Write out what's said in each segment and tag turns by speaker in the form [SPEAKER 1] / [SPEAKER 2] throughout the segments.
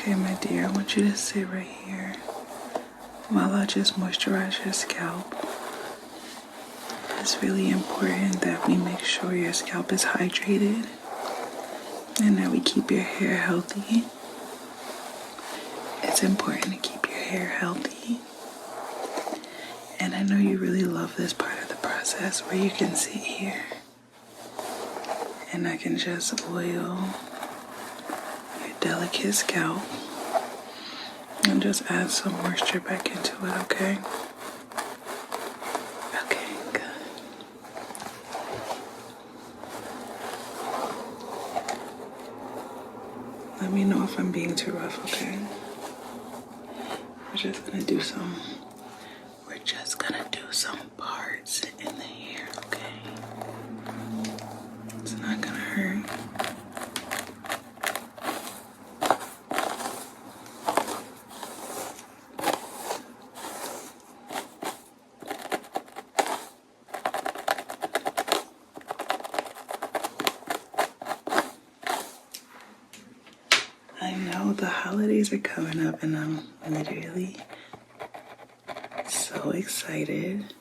[SPEAKER 1] Okay, my dear, I want you to sit right here while I just moisturize your scalp. It's really important that we make sure your scalp is hydrated and that we keep your hair healthy. It's important to keep your hair healthy. And I know you really love this part of the process where you can sit here and I can just oil your delicate scalp and just add some moisture back into it, okay? Okay, good. Let me know if I'm being too rough, okay? We're just gonna do some parts in the hair, okay? It's not gonna hurt. I know the holidays are coming up and I'm literally so excited.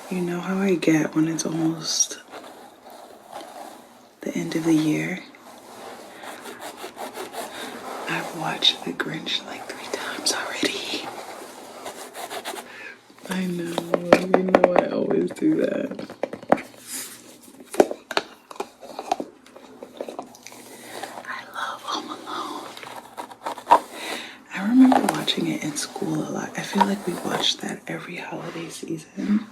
[SPEAKER 1] You know how I get when it's almost the end of the year? I've watched The Grinch like 3 times already. I know, you know I always do that. I love Home Alone. I remember watching it in school a lot. I feel like we watched that every holiday season.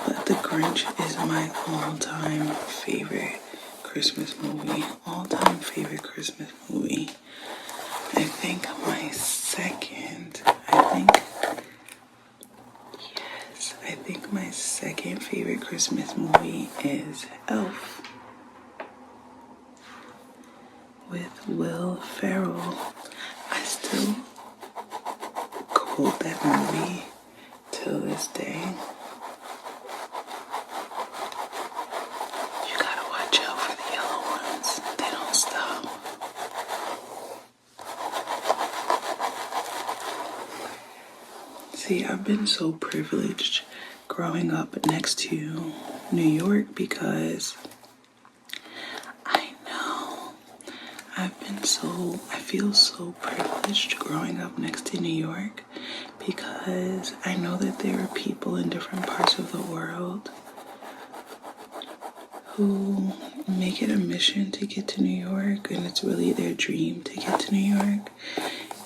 [SPEAKER 1] But The Grinch is my all-time favorite Christmas movie. All-time favorite Christmas movie. I think my second favorite Christmas movie is Elf with Will Ferrell. I still quote that movie till this day. You gotta watch out for the yellow ones. They don't stop. See, I've been so privileged growing up next to New York because I feel so privileged growing up next to New York because I know that there are people in different parts of the world who make it a mission to get to New York, and it's really their dream to get to New York.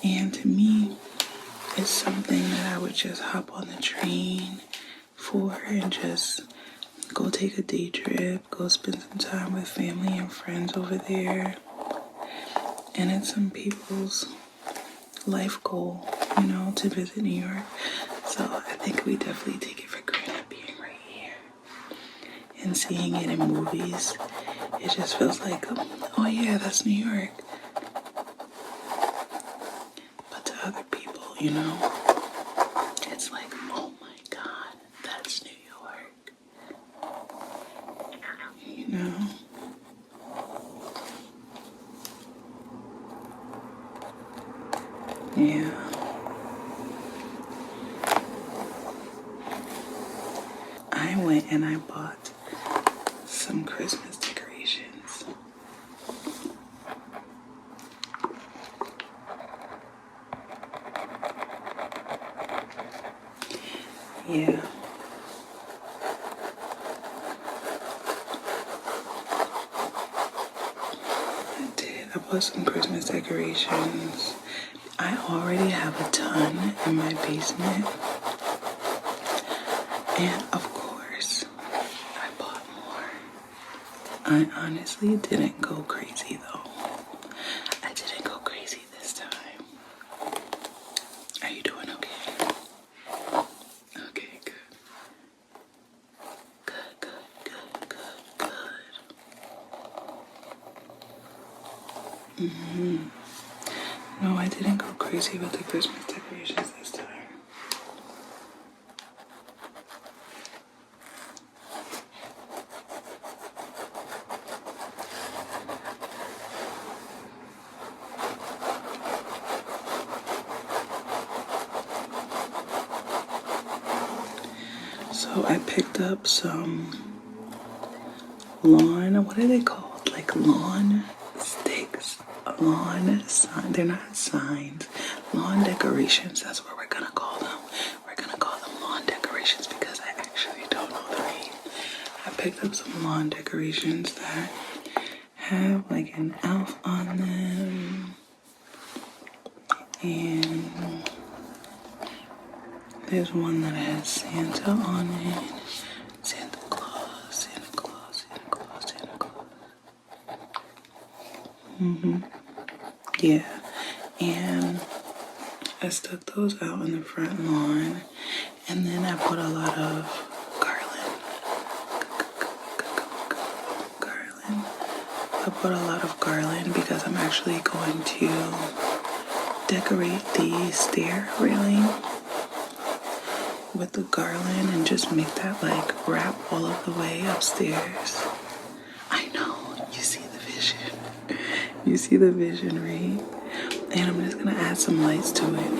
[SPEAKER 1] And to me, it's something that I would just hop on the train for and just go take a day trip, go spend some time with family and friends over there. And it's some people's life goal, you know, to visit New York. So I think we definitely take it for granted being right here. And seeing it in movies, it just feels like, oh yeah, that's New York. But to other people, you know, it's like, oh my God, that's New York. You know? Yeah. I went and I bought some Christmas decorations. Yeah. I did. I bought some Christmas decorations. I already have a ton in my basement. And of course, I bought more. I honestly didn't go crazy though. I didn't go crazy this time. Are you doing okay? Okay, good. Good. No, I didn't go crazy with the Christmas decorations this time. So I picked up some lawn, what are they called? Like lawn sticks, lawn sign. They're not signs, lawn decorations. That's what we're gonna call them. We're gonna call them lawn decorations because I actually don't know the name. I picked up some lawn decorations that have like an elf on them, and there's one that has Santa on it. Santa Claus, Santa Claus, Santa Claus, Santa Claus. Yeah, and I stuck those out in the front lawn, and then I put a lot of garland. I put a lot of garland because I'm actually going to decorate the stair railing with the garland and just make that like wrap all of the way upstairs. I know, you see the vision. You see the vision, right? And I'm just gonna add some lights to it.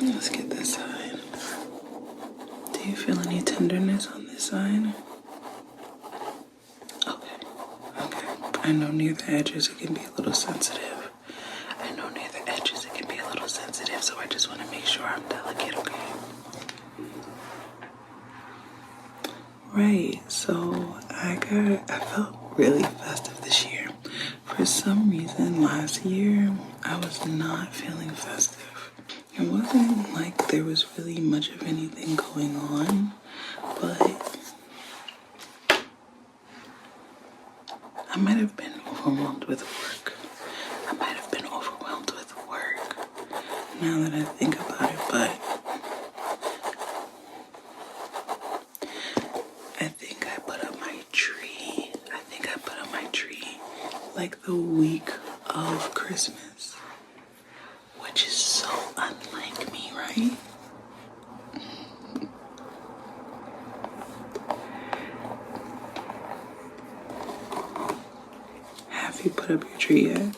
[SPEAKER 1] Let's get this side. Do you feel any tenderness on this side? Okay. Okay. I know near the edges it can be a little sensitive. So I just want to make sure I'm delicate, okay? Right, so I felt really festive this year. For some reason, last year, I was not feeling festive. It wasn't like there was really much of anything going on, but I might have been overwhelmed with work. Now that I think about it, but I think I put up my tree. Like the week of Christmas, which is so unlike me, right? Have you put up your tree yet?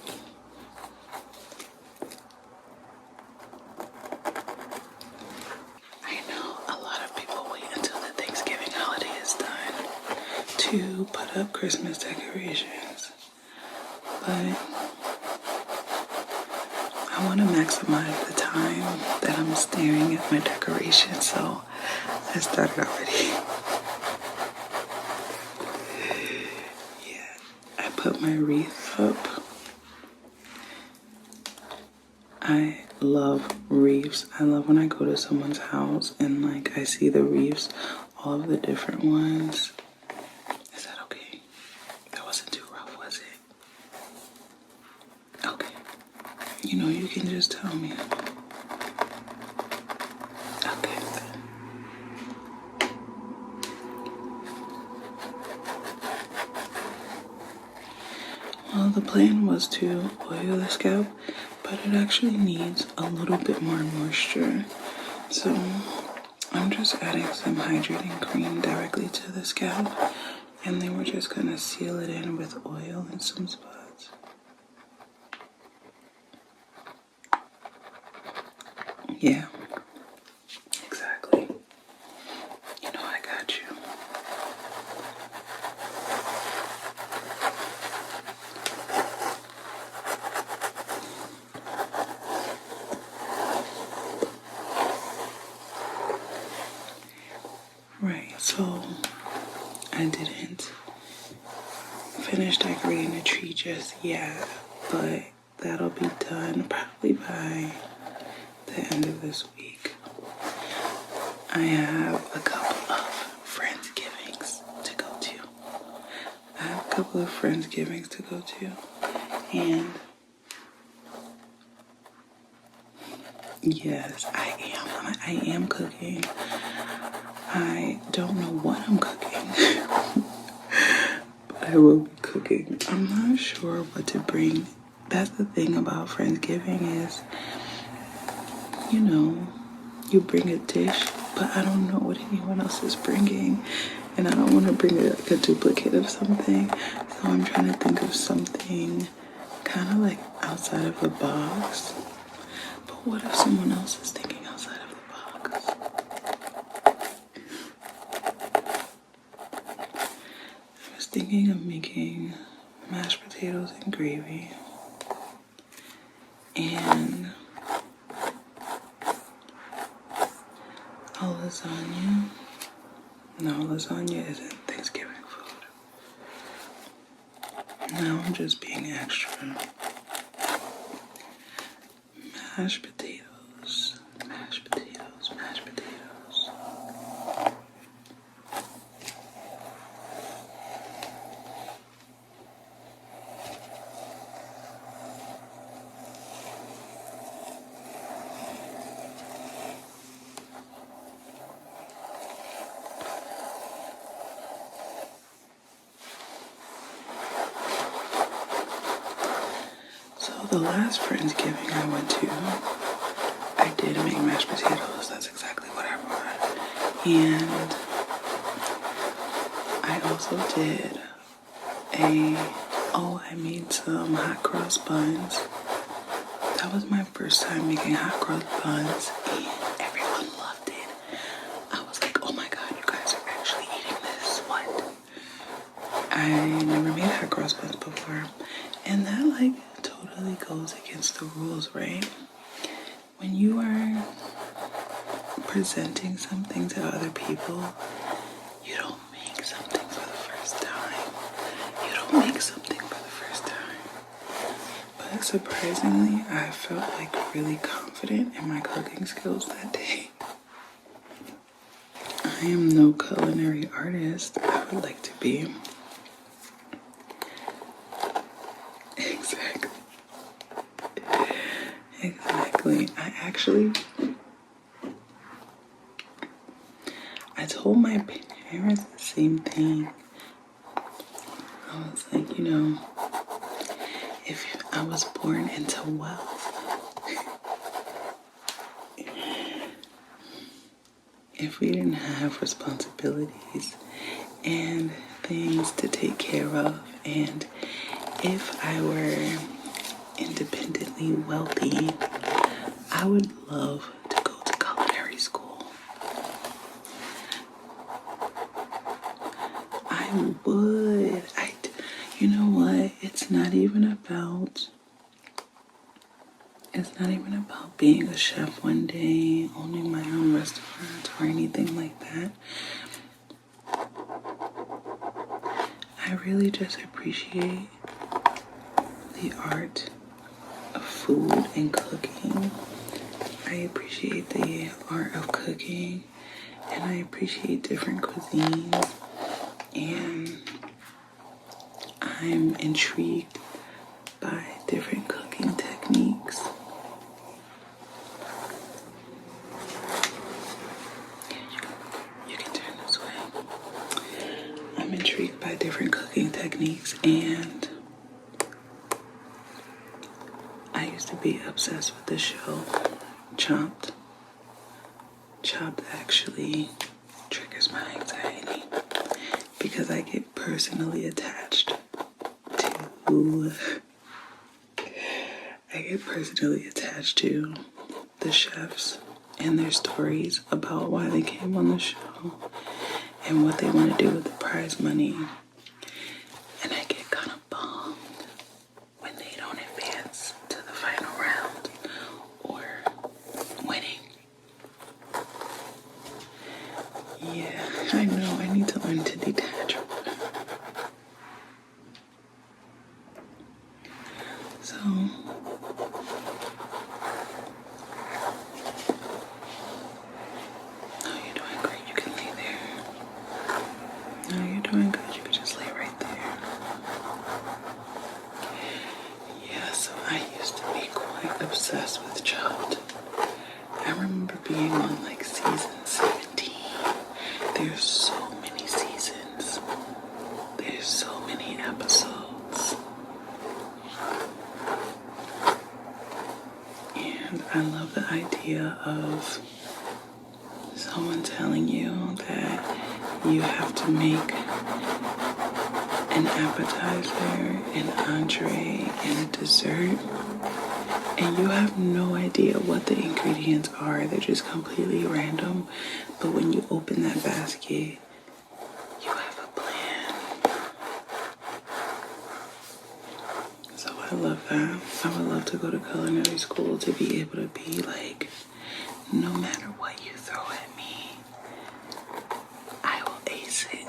[SPEAKER 1] To put up Christmas decorations, but I want to maximize the time that I'm staring at my decorations, so I started already. Yeah, I put my wreath up. I love wreaths. I love when I go to someone's house and like I see the wreaths, all of the different ones. You know, you can just tell me. Okay. Well, the plan was to oil the scalp, but it actually needs a little bit more moisture. So I'm just adding some hydrating cream directly to the scalp, and then we're just gonna seal it in with oil in some spots. Yeah, exactly. You know I got you. Right, so I didn't finish decorating the tree just yet, but that'll be done probably by the end of this week. I have a couple of Friendsgivings to go to. And yes, I am cooking. I don't know what I'm cooking, but I will be cooking. I'm not sure what to bring. That's the thing about Friendsgiving is, you know, you bring a dish, but I don't know what anyone else is bringing. And I don't want to bring a duplicate of something. So I'm trying to think of something kind of like outside of the box. But what if someone else is thinking outside of the box? I was thinking of making mashed potatoes and gravy. And a lasagna. No, lasagna isn't Thanksgiving food. Now I'm just being extra. Mashed potatoes, mashed potatoes, mashed potatoes. So the last Friendsgiving I went to, I did make mashed potatoes. That's exactly what I brought. And I also did I made some hot cross buns. That was my first time making hot cross buns and everyone loved it. I was like, oh my God, you guys are actually eating this. What? I never made hot cross buns before. And that like totally goes against the rules, right? When you are presenting something to other people, you don't make something for the first time. You don't make something for the first time. But surprisingly, I felt like really confident in my cooking skills that day. I am no culinary artist. I would like to be. Exactly. I told my parents the same thing. I was like, you know, if I was born into wealth, if we didn't have responsibilities and things to take care of, and if I were independently wealthy, I would love to go to culinary school. I would. You know what? It's not even about being a chef one day, owning my own restaurant or anything like that. I really just appreciate the art of food and cooking. I appreciate the art of cooking, and I appreciate different cuisines, and I'm intrigued by different cooking techniques. You can turn this way. I'm intrigued by different cooking techniques, and I used to be obsessed with the show Chopped. Chopped actually triggers my anxiety because I get personally attached to the chefs and their stories about why they came on the show and what they want to do with the prize money. And I get kind of bummed when they don't advance to the final round or winning. Yeah, I know. I need to learn to detach. So, you're doing great. You can lay there. No, you're doing good. You can just lay right there. Yeah, so I used to be quite obsessed with Chopped. I remember being on like season 17. There's so many seasons. There's so many And I love the idea of someone telling you that you have to make an appetizer, an entree, and a dessert, and you have no idea what the ingredients are. They're just completely random. But when you open that basket, you have a plan. So I love that. I would love to go to culinary school to be able to be like, no matter what you throw at me, I will ace it.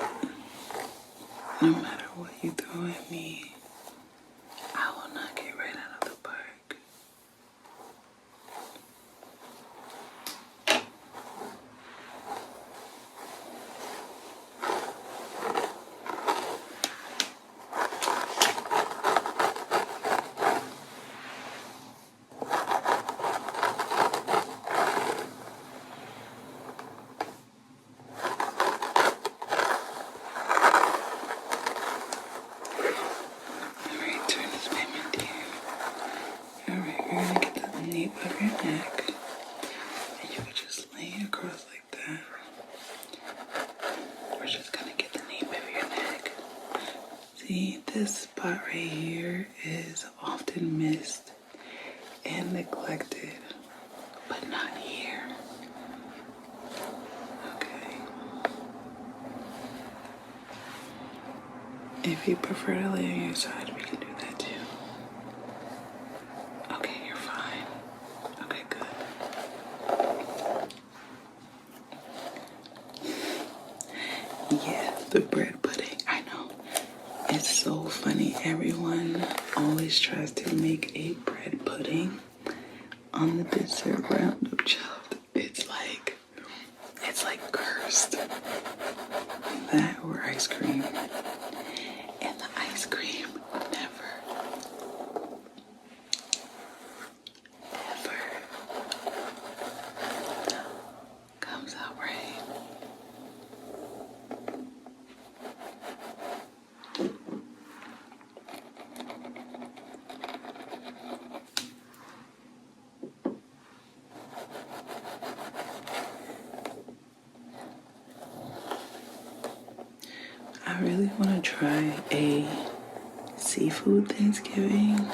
[SPEAKER 1] No matter what you throw at me, I will knock it right out of the park. Alright, turn this payment here. Alright, we're gonna get the nape of your neck. And you can just lay it across like that. We're just gonna get the nape of your neck. See, this spot right here is often missed and neglected, but not here. Okay. If you prefer to lay on your side, we can do that too. Okay, you're fine. Okay, good. Yeah, the bread pudding. I know. It's so funny. Everyone always tries to make a bread pudding on the dessert roundup, child. It's like cursed. That or ice cream. And the ice cream never, ever comes out right. I really want to try a seafood Thanksgiving.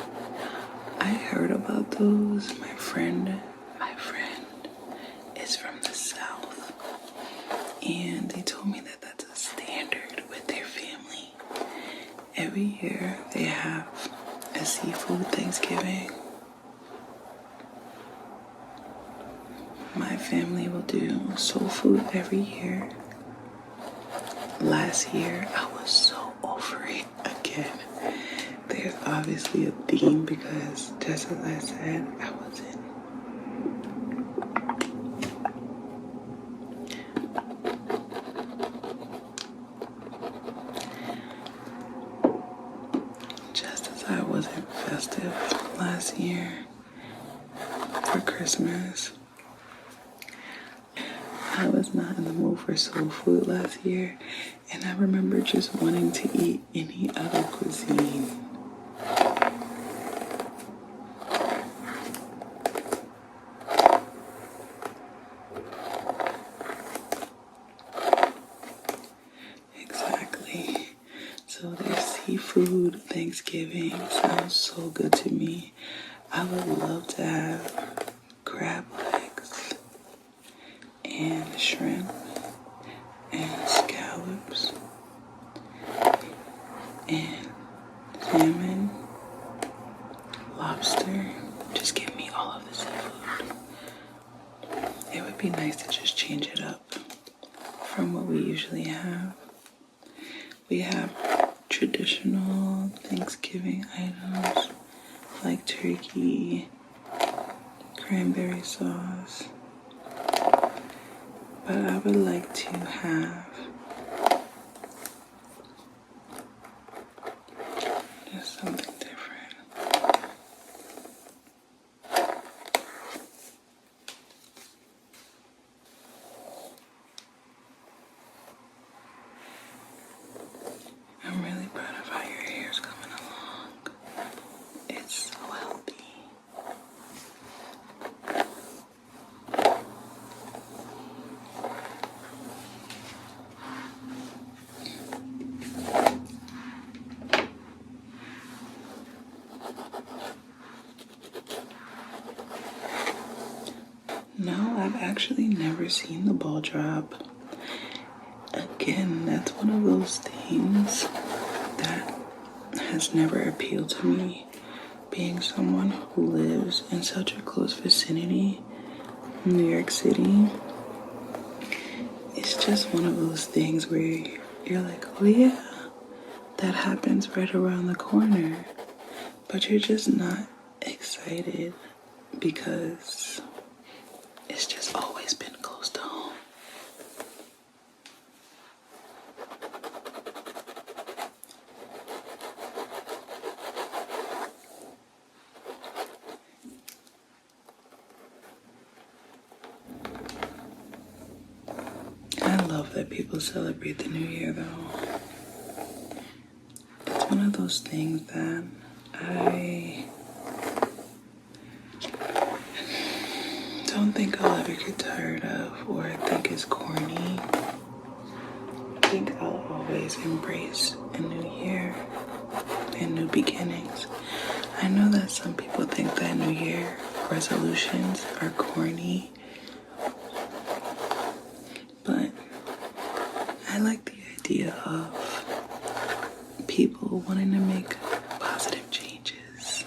[SPEAKER 1] I heard about those. My friend is from the South, and they told me that that's a standard with their family. Every year they have a seafood Thanksgiving. My family will do soul food every year. Last year, I was so over it again. There's obviously a theme because, just as I said, I wasn't. Just as I wasn't festive last year for Christmas. I was not in the mood for soul food last year, and I remember just wanting to eat any other cuisine. Exactly. So their seafood Thanksgiving sounds so good to me. I would love to have crab legs and shrimp and scallops and salmon, lobster. Just give me all of the seafood. It would be nice to just change it up from what we usually have. We have traditional Thanksgiving items like turkey, cranberry sauce, but I would like to have just something different. I'm really proud of how your hair is coming along. It's so healthy. No, I've actually never seen the ball drop. Again, that's one of those things that has never appealed to me. Being someone who lives in such a close vicinity, New York City, it's just one of those things where you're like, oh yeah, that happens right around the corner. But you're just not excited because it's just always been close to home. I love that people celebrate the new year though. It's one of those things that I don't think I'll ever get tired of or think is corny. I think I'll always embrace a new year and new beginnings. I know that some people think that New Year resolutions are corny, but I like the idea of people wanting to make positive changes.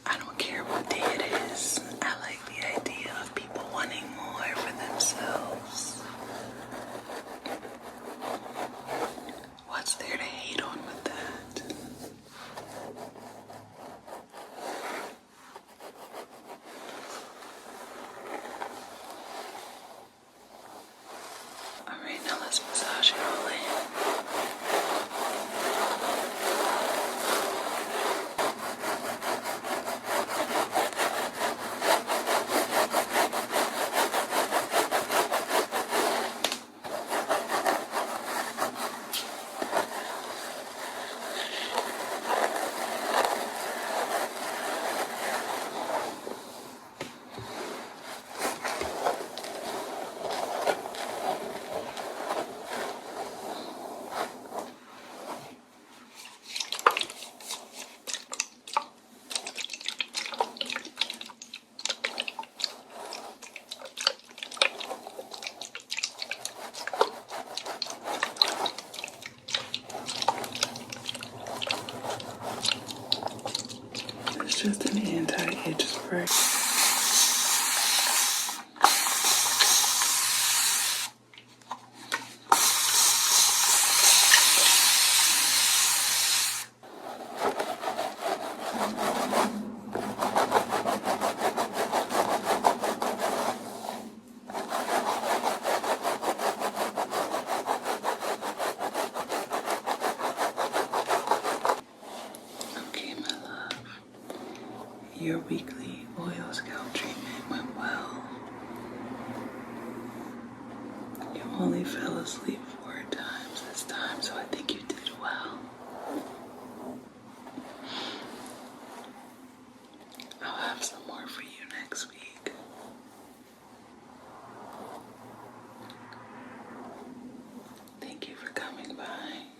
[SPEAKER 1] I don't care what day it is. I like the idea of people wanting more for themselves. What's there to hate on with that? Alright, now let's massage it all in. It's just an anti-itch spray. Okay, my love. Your weekly oil scalp treatment went well. You only fell asleep 4 times this time, so I think you did well. I'll have some more for you next week. Thank you for coming by.